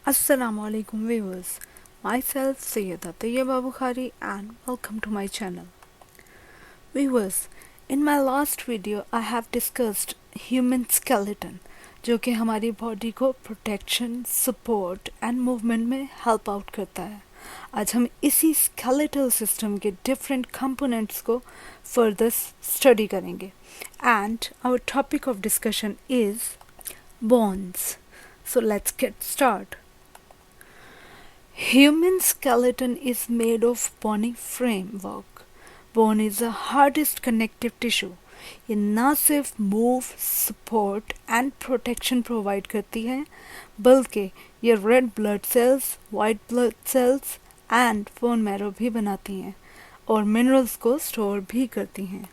Assalamualaikum viewers. Myself Sayyida Tayyaba Bukhari and welcome to my channel. Viewers, in my last video I have discussed human skeleton जो कि हमारी body को protection, support and movement में help out करता है. आज हम इसी स्केलेटल सिस्टम के डिफरेंट कंपोनेंट्स को फर्दर स्टडी करेंगे and our topic of discussion is bones. So let's get started. Human skeleton is made of bony framework. Bone is the hardest connective tissue. ये ना सिर्फ move, support and protection provide करती है बल्कि ये red blood cells, white blood cells and bone marrow भी बनाती हैं और मिनरल्स को स्टोर भी करती हैं.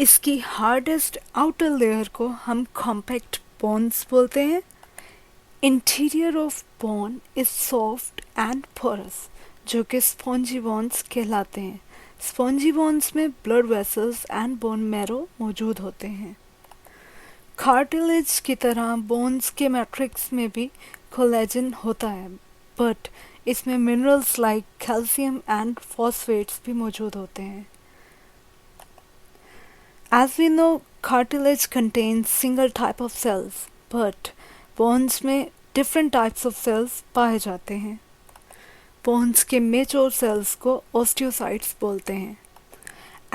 इसकी हार्डेस्ट आउटर लेयर को हम कॉम्पैक्ट बोन्स बोलते हैं. Interior of bone is soft and porous जो कि स्पॉन्जी बोन्स कहलाते हैं. स्पॉन्जी बोन्स में blood vessels and bone marrow मौजूद होते हैं. कार्टिलेज की तरह बोन्स के मैट्रिक्स में भी कोलेजन होता है बट इसमें minerals like calcium and phosphates भी मौजूद होते हैं. As we know, cartilage contains single type of cells, but bones में different types of cells पाए जाते हैं. Bones के mature cells को osteocytes बोलते हैं.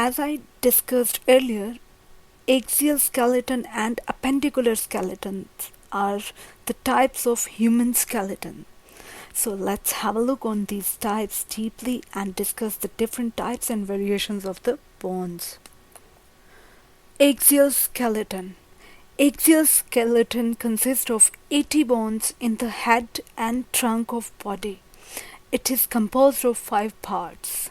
As I discussed earlier, axial skeleton and appendicular skeletons are the types of human skeleton. So let's have a look on these types deeply and discuss the different types and variations of the bones. Axial skeleton. Axial skeleton consists of 80 bones in the head and trunk of body. It is composed of 5 parts.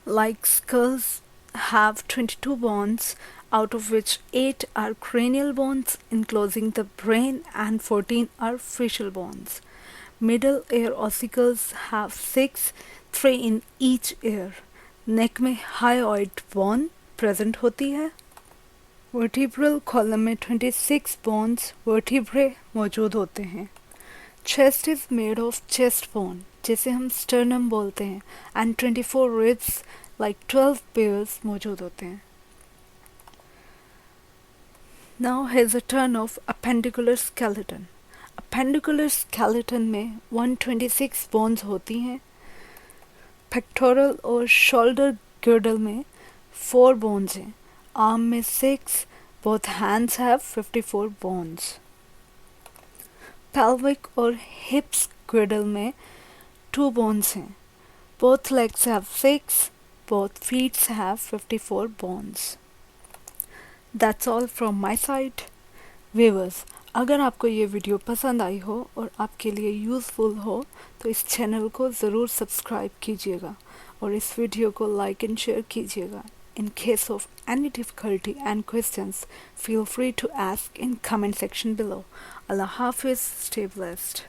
Like skulls have 22 bones, out of which 8 are cranial bones enclosing the brain and 14 are facial bones. Middle ear ossicles have 6, 3 in each ear. Neck में hyoid bone present होती है. Vertebral column में 26 bones vertebrae मौजूद होते हैं. Chest is made of chest bone जिसे हम sternum बोलते हैं एंड 24 रिब्स लाइक 12 पेयर्स मौजूद होते हैं. Now has a turn off appendicular skeleton. Appendicular skeleton में 126 बोन्स होती हैं. पेक्टोरल और शोल्डर गिर्डल में 4 bones हैं. आर्म में 6, both hands have 54 bones. pelvic और hips girdle में 2 bones हैं. both legs have 6, both feet have 54 bones. That's all from my side. Viewers, अगर आपको ये वीडियो पसंद आई हो और आपके लिए यूज़फुल हो तो इस चैनल को ज़रूर सब्सक्राइब कीजिएगा और इस वीडियो को लाइक एंड शेयर कीजिएगा. In case of any difficulty and questions, feel free to ask in comment section below. Allah Hafiz, stay blessed.